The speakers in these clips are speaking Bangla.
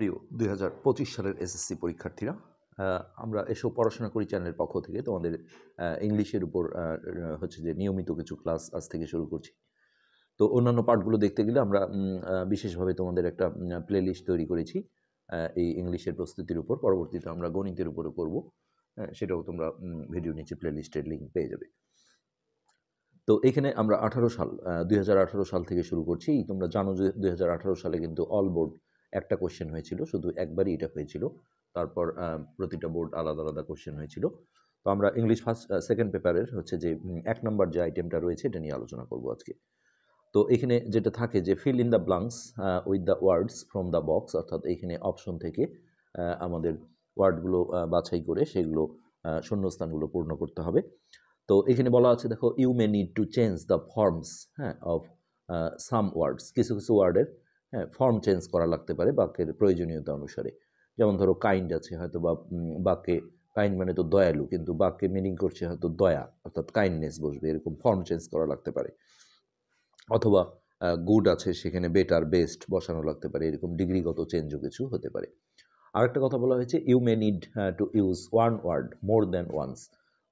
প্রিয় 2025 সালের এসএসসি পরীক্ষার্থীরা, আমরা এসব পড়াশোনা করি চ্যানেলের পক্ষ থেকে তোমাদের ইংলিশের উপর হচ্ছে যে নিয়মিত কিছু ক্লাস আজ থেকে শুরু করছি। তো অন্যান্য পার্টগুলো দেখতে গেলে আমরা বিশেষভাবে তোমাদের একটা প্লেলিস্ট তৈরি করেছি এই ইংলিশের প্রস্তুতির উপর। পরবর্তীতে আমরা গণিতের উপরে করব, সেটাও তোমরা ভিডিও নিচে প্লেলিস্টের লিঙ্ক পেয়ে যাবে। তো এখানে আমরা 2018 সাল থেকে শুরু করছি। তোমরা জানো যে 2018 সালে কিন্তু অল বোর্ড একটা কোশ্চেন হয়েছিল, শুধু একবারই এটা হয়েছিল। তারপর প্রতিটা বোর্ড আলাদা আলাদা কোশ্চেন হয়েছিল। তো আমরা ইংলিশ সেকেন্ড পেপারের হচ্ছে যে 1 নম্বর যে আইটেমটা রয়েছে এটা নিয়ে আলোচনা করব আজকে। তো এখানে যেটা থাকে যে fill in the blanks with the words from the box, অর্থাৎ এখানে অপশন থেকে আমাদের ওয়ার্ডগুলো বাছাই করে সেগুলো শূন্যস্থানগুলো পূর্ণ করতে হবে। তো এখানে বলা আছে, দেখো, you may need to change the forms of some words. কিছু কিছু ওয়ার্ডের ফর্ম চেঞ্জ করা লাগতে পারে বাক্যের প্রয়োজনীয়তা অনুসারে। যেমন ধরো কাইন্ড আছে, হয়তো বা বাক্যে কাইন্ড মানে তো দয়ালু, কিন্তু বাক্যে মিনিং করছে হয়তো দয়া, অর্থাৎ কাইন্ডনেস বসবে, এরকম ফর্ম চেঞ্জ করা লাগতে পারে। অথবা গুড আছে, সেখানে বেটার বেস্ট বসানো লাগতে পারে, এরকম ডিগ্রিগত চেঞ্জও কিছু হতে পারে। আরেকটা কথা বলা হয়েছে, you may need to use one word more than once.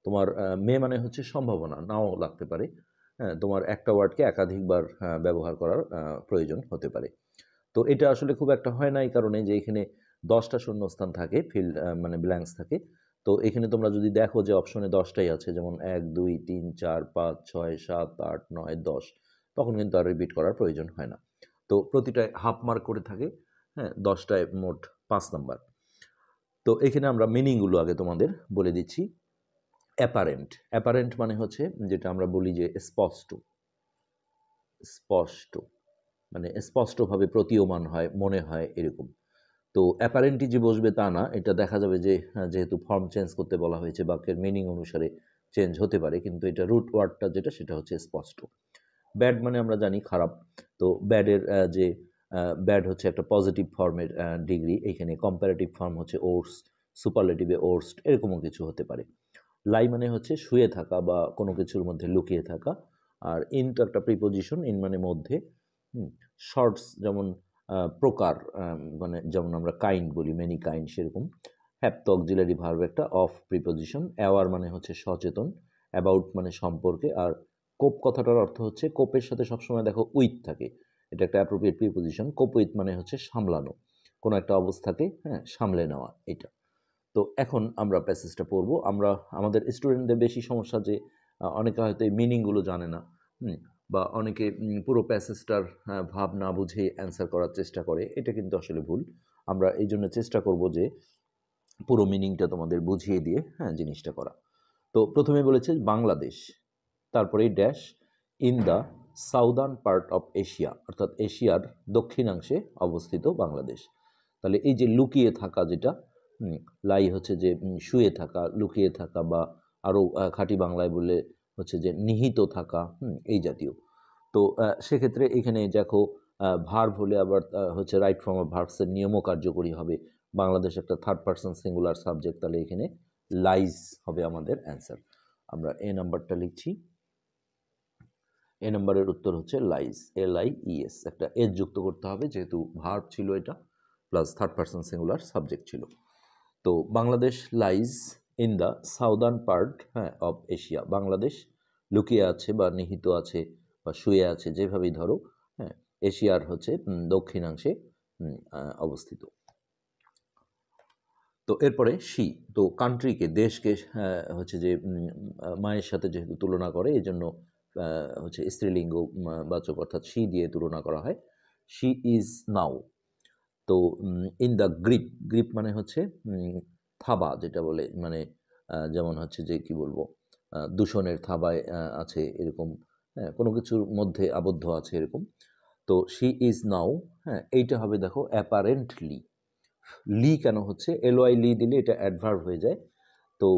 তোমার মে মানে হচ্ছে সম্ভাবনা, নাও লাগতে পারে। তোমার একটা ওয়ার্ডকে একাধিকবার ব্যবহার করার প্রয়োজন হতে পারে। তো এটা আসলে খুব একটা হয় না এই কারণে যে এখানে 10টা শূন্যস্থান থাকে, ফিল্ড মানে ব্ল্যাঙ্কস থাকে। তো এখানে তোমরা যদি দেখো যে অপশনে 10টাই আছে, যেমন 1 2 3 4 5 6 7 8 9 10, তখন কিন্তু আর রিপিট করার প্রয়োজন হয় না। তো প্রতিটায় হাফ মার্ক করে থাকে। 10টায় মোট 5 নাম্বার। তো এখানে আমরা মিনিংগুলো আগে তোমাদের বলে দিচ্ছি। অ্যাপারেন্ট মানে হচ্ছে যেটা আমরা বলি যে স্পষ্ট, মানে স্পষ্টভাবে প্রতীয়মান হয়, মনে হয়, এরকম। তো অ্যাপারেন্টলি যে বসবে তা না, এটা দেখা যাবে যে যেহেতু ফর্ম চেঞ্জ করতে বলা হয়েছে, বাক্যের মিনিং অনুসারে চেঞ্জ হতে পারে, কিন্তু এটা রুট ওয়ার্ডটা যেটা সেটা হচ্ছে স্পষ্ট। ব্যাড মানে আমরা জানি খারাপ। তো ব্যাডের যে ব্যাড হচ্ছে একটা পজিটিভ ফর্মের ডিগ্রি, এখানে কম্পারেটিভ ফর্ম হচ্ছে ওর্স, সুপারলেটিভে ওর্স্ট, এরকমও কিছু হতে পারে। লাই মানে হচ্ছে শুয়ে থাকা বা কোনো কিছুর মধ্যে লুকিয়ে থাকা। আর ইন তো একটা প্রিপোজিশন, ইন মানে মধ্যে। শর্টস যেমন প্রকার, মানে যেমন আমরা কাইন্ড বলি, মেনি কাইন্ড, সেরকম। হ্যাভ তো অক্সিলারি ভার্ব একটা, অফ প্রিপোজিশন। অ্যাওয়ার মানে হচ্ছে সচেতন, অ্যাবাউট মানে সম্পর্কে। আর কোপ কথাটার অর্থ হচ্ছে, কোপের সাথে সবসময় দেখো উইথ থাকে, এটা একটা অ্যাপ্রোপ্রিয়েট প্রিপোজিশন। কোপ উইথ মানে হচ্ছে সামলানো, কোনো একটা অবস্থাকে সামলে নেওয়া, এটা। তো এখন আমরা প্যাসেজটা পড়বো। আমাদের স্টুডেন্টদের বেশি সমস্যা যে অনেকে হয়তো এই মিনিংগুলো জানে না, বা অনেকে পুরো প্যাসেজটার ভাব না বুঝে অ্যান্সার করার চেষ্টা করে। এটা কিন্তু আসলে ভুল। আমরা এই জন্য চেষ্টা করব যে পুরো মিনিংটা তোমাদের বুঝিয়ে দিয়ে জিনিসটা করা। তো প্রথমে বলেছে বাংলাদেশ, তারপরে dash in the southern part of Asia, অর্থাৎ এশিয়ার দক্ষিণাংশে অবস্থিত বাংলাদেশ। তাহলে এই যে লুকিয়ে থাকা, যেটা লাই হচ্ছে যে শুয়ে থাকা, লুকিয়ে থাকা, বা আরও খাঁটি বাংলায় বললে হচ্ছে যে নিহিত থাকা, এই জাতীয়। তো সেক্ষেত্রে এখানে দেখো ভার্ব হলে আবার হচ্ছে রাইট ফর্ম অফ ভার্বসের নিয়মও কার্যকরী হবে। বাংলাদেশ একটা থার্ড পারসন সিঙ্গুলার সাবজেক্ট, তাহলে এখানে লাইজ হবে আমাদের অ্যান্সার। আমরা এ নাম্বারটা লিখছি। এ নাম্বারের উত্তর হচ্ছে লাইজ, LIES। একটা এস যুক্ত করতে হবে, যেহেতু ভার্ব ছিল এটা, plus third person singular subject ছিল। তো Bangladesh lies in the southern part of Asia. Bangladesh লুকিয়ে আছে বা নিহিত আছে বা শুয়ে আছে, যেভাবেই ধরো, এশিয়ার হচ্ছে দক্ষিণাংশে অবস্থিত। তো এরপরে সি, তো কান্ট্রিকে, দেশকে হচ্ছে যে মায়ের সাথে যেহেতু তুলনা করে, এই জন্য হচ্ছে স্ত্রীলিঙ্গ বাচক, অর্থাৎ সি দিয়ে তুলনা করা হয়। শি ইজ নাও। তো ইন দ্য গ্রিপ মানে হচ্ছে থাবা, যেটা বলে, মানে যেমন হচ্ছে যে কি বলবো, দূষণের থাবায় আছে, এরকম। কোনো কিছুর মধ্যে আবদ্ধ আছে, এরকম। তো শি ইজ নাও, এইটা হবে দেখো অ্যাপারেন্টলি। লি কেন হচ্ছে, LY লি দিলে এটা অ্যাডভার্ব হয়ে যায়। তো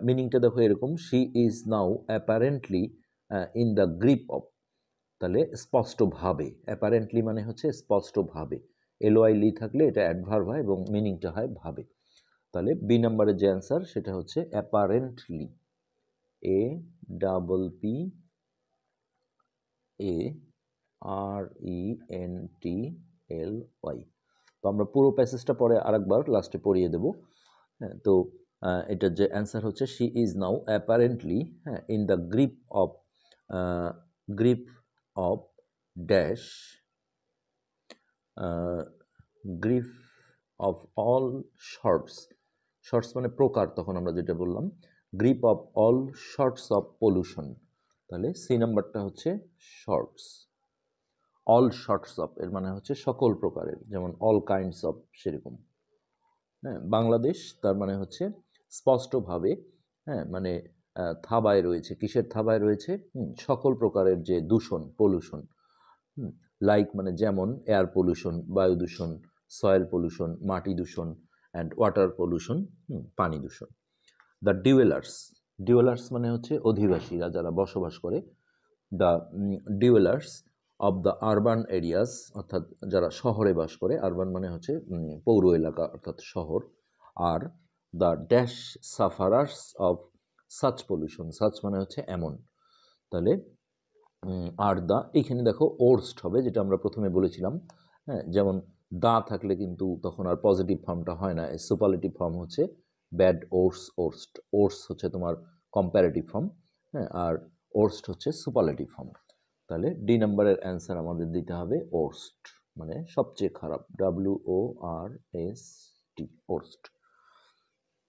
মিনিংটা দেখো এরকম, she is now apparently in the grip of. তাহলে স্পষ্টভাবে, অ্যাপারেন্টলি মানে হচ্ছে স্পষ্টভাবে। LY লি থাকলে এটা অ্যাডভার্ব হয় এবং মিনিংটা হয় ভাবে। তাহলে বি নাম্বারের যে অ্যান্সার সেটা হচ্ছে অ্যাপারেন্টলি, APPARENTLY। তো আমরা পুরো প্যাসেজটা পরে আরেকবার লাস্টে পড়িয়ে দেব। হ্যাঁ, তো এটার যে অ্যান্সার হচ্ছে she is now apparently in the grip of dash grip of all sorts. Sorts মানে প্রকার, তখন আমরা যেটা বললাম grip of all sorts of pollution. তাহলে সি নাম্বারটা হচ্ছে শর্টস। অল শর্টস অফ এর মানে হচ্ছে সকল প্রকারের, যেমন অল কাইন্ডস অফ সেরকম। হ্যাঁ, বাংলাদেশ তার মানে হচ্ছে স্পষ্টভাবে, হ্যাঁ মানে থাবায় রয়েছে, কিসের থাবায় রয়েছে? সকল প্রকারের যে দূষণ, পলিউশন। লাইক মানে যেমন এয়ার পলিউশন, বায়ু দূষণ, সয়েল পলিউশন, মাটি দূষণ, অ্যান্ড ওয়াটার পলিউশন, পানি দূষণ। দ্য ডিওয়েলার্স, ডিওয়েলার্স মানে হচ্ছে অধিবাসীরা, যারা বসবাস করে। The dwellers of the urban areas, অর্থাৎ যারা শহরে বাস করে। আরবান মানে হচ্ছে পৌর এলাকা অর্থাৎ শহর। Are the dash সাফারার্স of such pollution, such মানে হচ্ছে এমন। তাহলে আর দা, এখানে দেখো ওর্স্ট হবে, যেটা আমরা প্রথমে বলেছিলাম। হ্যাঁ, যেমন দা থাকলে কিন্তু তখন আর পজিটিভ ফর্মটা হয় না, সুপারলেটিভ ফর্ম হচ্ছে ব্যাড ওর্স, ওর্স্ট। ওর্স হচ্ছে তোমার কম্প্যারেটিভ ফর্ম, হ্যাঁ, আর ওর্স্ট হচ্ছে সুপারলেটিভ ফর্ম। তাহলে ডি নাম্বারের অ্যান্সার আমাদের দিতে হবে ওর্স্ট, মানে সবচেয়ে খারাপ, WORST, ওর্স্ট।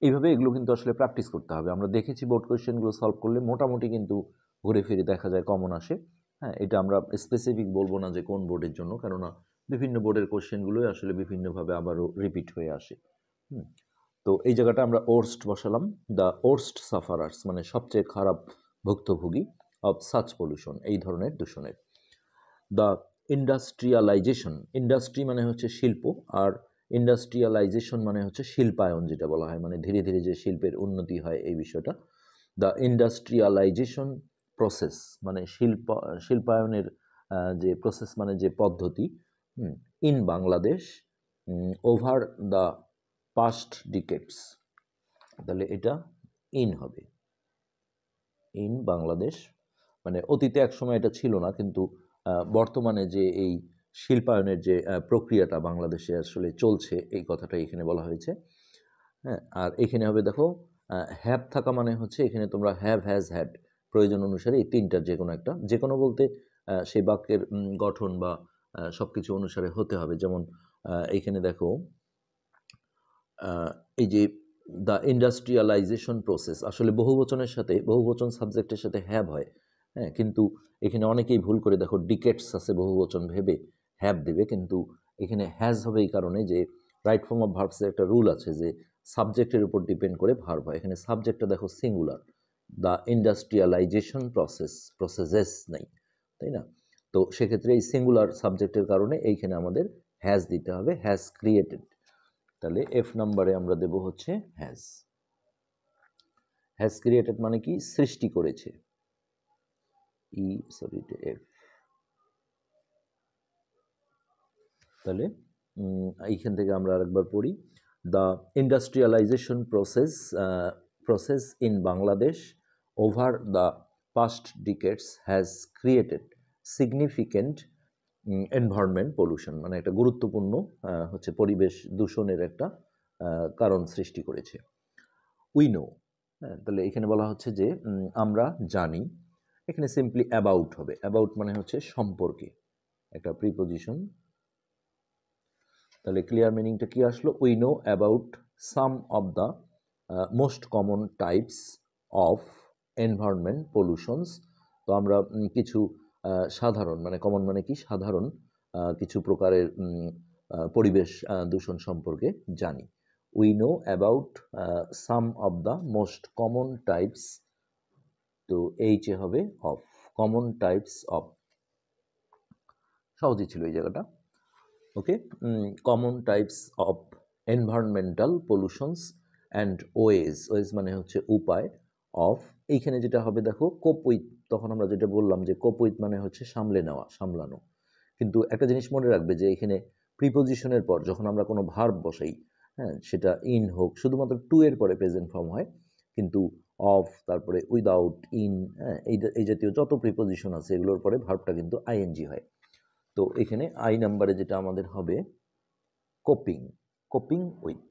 এইভাবে এগুলো কিন্তু আসলে প্র্যাকটিস করতে হবে। আমরা দেখেছি বোর্ড কোয়েশ্চেনগুলো সলভ করলে মোটামুটি কিন্তু ঘুরে ফিরে দেখা যায় কমন আসে। হ্যাঁ, এটা আমরা স্পেসিফিক বলবো না যে কোন বোর্ডের জন্য, কেননা বিভিন্ন বোর্ডের কোয়েশ্চেনগুলোই আসলে বিভিন্নভাবে আবারও রিপিট হয়ে আসে। তো এই জায়গাটা আমরা ওর্স্ট বসালাম। দ্য ওর্স্ট সাফারার্স মানে সবচেয়ে খারাপ ভুক্তভোগী অফ সাচ পলিউশন, এই ধরনের দূষণের। দ্য ইন্ডাস্ট্রিয়ালাইজেশন, ইন্ডাস্ট্রি মানে হচ্ছে শিল্প, আর ইন্ডাস্ট্রিয়ালাইজেশন মানে হচ্ছে শিল্পায়ন, যেটা বলা হয় মানে ধীরে ধীরে যে শিল্পের উন্নতি হয় এই বিষয়টা। দ্য ইন্ডাস্ট্রিয়ালাইজেশন প্রসেস মানে শিল্পায়নের যে প্রসেস মানে যে পদ্ধতি, in Bangladesh over the past ডিকেডস। তাহলে এটা ইন হবে, ইন বাংলাদেশ মানে অতীতে একসময় এটা ছিল না, কিন্তু বর্তমানে যে এই শিল্পায়নের যে প্রক্রিয়াটা বাংলাদেশে আসলে চলছে, এই কথাটা এখানে বলা হয়েছে। হ্যাঁ, আর এখানে হবে দেখো হ্যাভ থাকা মানে হচ্ছে এখানে তোমরা হ্যাভ, হ্যাজ, হ্যাড প্রয়োজন অনুসারে এই তিনটার যে কোনো একটা, যে কোনো বলতে সেই বাক্যের গঠন বা সব কিছু অনুসারে হতে হবে। যেমন এইখানে দেখো এই যে দ্য ইন্ডাস্ট্রিয়ালাইজেশন প্রসেস, আসলে বহুবচনের সাথে, বহুবচন সাবজেক্টের সাথে হ্যাভ হয়। হ্যাঁ, কিন্তু এখানে অনেকেই ভুল করে দেখো ডিকেটস আছে বহুবচন ভেবে হ্যাভ দেবে, কিন্তু এখানে হ্যাজ হবে এই কারণে যে রাইট ফর্ম অফ ভার্বসের একটা রুল আছে যে সাবজেক্টের উপর ডিপেন্ড করে ভার্ব হয়। এখানে সাবজেক্টটা দেখো singular, the industrialisation process, processes নেই, তাই না? তো সেক্ষেত্রে এই সিঙ্গুলার সাবজেক্টের কারণে এইখানে আমাদের হ্যাজ দিতে হবে, হ্যাজ ক্রিয়েটেড। তাহলে এফ নাম্বারে আমরা দেব হচ্ছে হ্যাজ। হ্যাজ ক্রিয়েটেড মানে কি? সৃষ্টি করেছে। এফ। তাহলে এইখান থেকে আমরা আরেকবার পড়ি। The industrialisation process in Bangladesh over the past ডিকেডস has created significant environment pollution, মানে একটা গুরুত্বপূর্ণ হচ্ছে পরিবেশ দূষণের একটা কারণ সৃষ্টি করেছে। উই নো, হ্যাঁ, তাহলে এখানে বলা হচ্ছে যে আমরা জানি। এখানে সিম্পলি অ্যাবাউট হবে। অ্যাবাউট মানে হচ্ছে সম্পর্কে, একটা প্রিপোজিশন। তাহলে ক্লিয়ার মিনিংটা কি আসলো? We know about some of the most common types of environment pollutions. তো আমরা কিছু সাধারণ, মানে কমন মানে কি সাধারণ, কিছু প্রকারের পরিবেশ দূষণ সম্পর্কে জানি। We know about some of the most common types, তো এইচ এ হবে অফ, কমন টাইপস অফ। সহজই ছিল এই জায়গাটা। Okay, common types of environmental pollutions and ways, ways মানে হচ্ছে উপায়, অফ এইখানে যেটা হবে দেখো কোপ উইথ, তখন আমরা যেটা বললাম যে কোপ উইথ মানে হচ্ছে সামলে নেওয়া, সামলানো। কিন্তু একটা জিনিস মনে রাখবে যে এখানে প্রিপোজিশনের পর যখন আমরা কোনো ভার্ব বসাই, হ্যাঁ, সেটা ইন হোক, শুধুমাত্র টু এর পরে প্রেজেন্ট ফর্ম হয়, কিন্তু অফ, তারপরে উইদাউট, ইন, হ্যাঁ, এই জাতীয় যত প্রিপোজিশন আছে এগুলোর পরে ভার্বটা কিন্তু আইএনজি হয়। তো এখানে আই নাম্বারে যেটা আমাদের হবে কোপিং, কোপিং উইথ,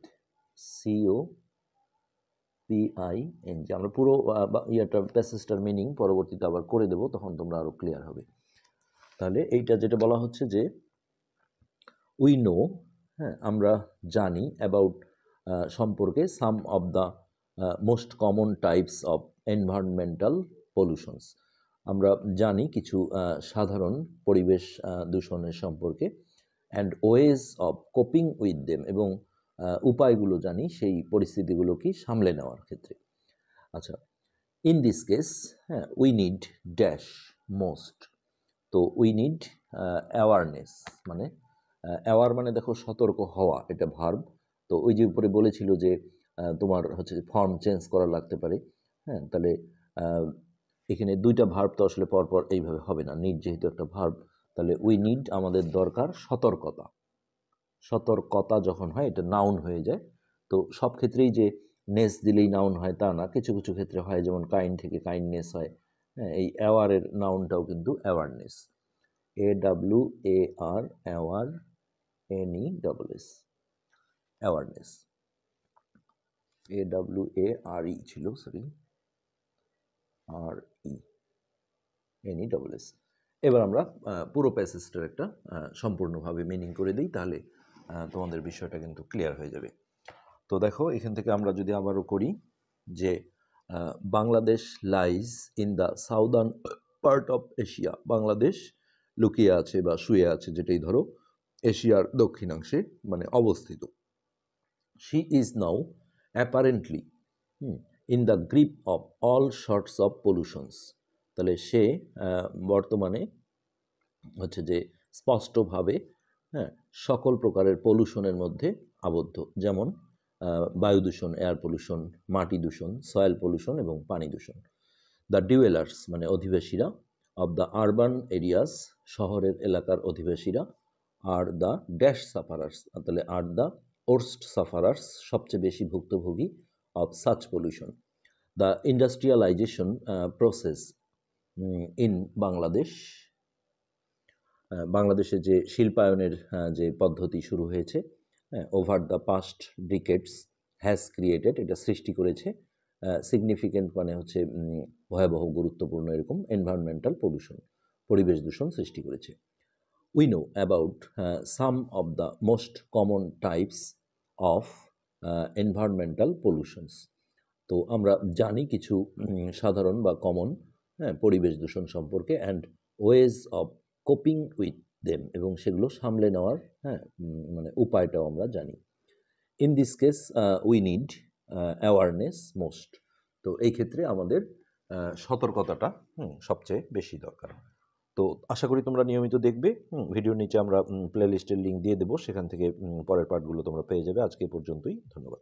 COPING। আমরা পুরো ইয়েটা প্যাসেজটার মিনিং পরবর্তীতে আবার করে দেব, তখন তোমরা আরও ক্লিয়ার হবে। তাহলে এইটা যেটা বলা হচ্ছে যে উই নো, হ্যাঁ আমরা জানি, অ্যাবাউট সম্পর্কে, some of the most common types of environmental pollutions. আমরা জানি কিছু সাধারণ পরিবেশ দূষণের সম্পর্কে, and ways of coping with them, এবং উপায়গুলো জানি সেই পরিস্থিতিগুলোকে সামলে নেওয়ার ক্ষেত্রে। আচ্ছা, ইন দিস কেস, হ্যাঁ, উই নিড ড্যাশ মোস্ট। তো উই নিড অ্যাওয়ারনেস, মানে অ্যাওয়ার মানে দেখো সতর্ক হওয়া, এটা ভার্ব। তো ওই যে উপরে বলেছিল যে তোমার হচ্ছে যে ফর্ম চেঞ্জ করা লাগতে পারে, হ্যাঁ, তাহলে এখানে দুইটা ভার্ব তো আসলে পরপর এইভাবে হবে না, নিড যেহেতু একটা ভার্ব, তাহলে উই নিড আমাদের দরকার সতর্কতা। সতর্কতা যখন হয় এটা নাউন হয়ে যায়। তো সব ক্ষেত্রেই যে নেস দিলেই নাউন হয় তা না, কিছু কিছু ক্ষেত্রে হয়, যেমন কাইন্ড থেকে কাইন্ডনেস হয়, হ্যাঁ, এই অ্যাওয়ারের নাউনটাও কিন্তু awareness, AWAR, aware, NESS, awareness, AWARE ছিল, সরি, RE, NESS। এবার আমরা পুরো প্যাসেজটার একটা সম্পূর্ণভাবে মিনিং করে দিই, তাহলে তোমাদের বিষয়টা কিন্তু ক্লিয়ার হয়ে যাবে। তো দেখো এখান থেকে আমরা যদি আবারও করি যে Bangladesh lies in the southern part of Asia, Bangladesh লুকিয়ে আছে বা শুয়ে আছে, যেটাই ধরো, এশিয়ার দক্ষিণাংশে মানে অবস্থিত। She is now apparently in the grip of all sorts of pollutions. তাহলে সে বর্তমানে হচ্ছে যে স্পষ্টভাবে, হ্যাঁ, সকল প্রকারের পলিউশনের মধ্যে আবদ্ধ, যেমন বায়ু দূষণ, এয়ার পলিউশন, মাটি দূষণ, সয়েল পলিউশন এবং পানি দূষণ। দ্য ডিওয়েলার্স মানে অধিবাসীরা, অব দ্য আরবান এরিয়াস শহরের এলাকার অধিবাসীরা, আর দ্য ড্যাশ সাফারার্স, তাহলে আর দ্য ওর্স্ট সাফারার্স সবচেয়ে বেশি ভুক্তভোগী of such pollution. The industrialisation process in Bangladesh, বাংলাদেশে যে শিল্পায়নের যে পদ্ধতি শুরু হয়েছে, over the past ডিকেডস has created, এটা সৃষ্টি করেছে, সিগনিফিকেন্ট মানে হচ্ছে ভয়াবহ, গুরুত্বপূর্ণ এরকম, এনভায়রনমেন্টাল পলিউশন, পরিবেশ দূষণ সৃষ্টি করেছে। We know about some of the most common types of environmental pollutions. তো আমরা জানি কিছু সাধারণ বা কমন, হ্যাঁ, পরিবেশ দূষণ সম্পর্কে, and ways of coping with them, এবং সেগুলো সামলে নেওয়ার, হ্যাঁ, মানে উপায়টাও আমরা জানি। In this case we need awareness most. তো এই ক্ষেত্রে আমাদের সতর্কতাটা সবচেয়ে বেশি দরকার। তো আশা করি তোমরা নিয়মিত দেখবে। ভিডিওর নিচে আমরা প্লে লিস্টের লিঙ্ক দিয়ে দেবো, সেখান থেকে পরের পার্টগুলো তোমরা পেয়ে যাবে। আজকে পর্যন্তই, ধন্যবাদ।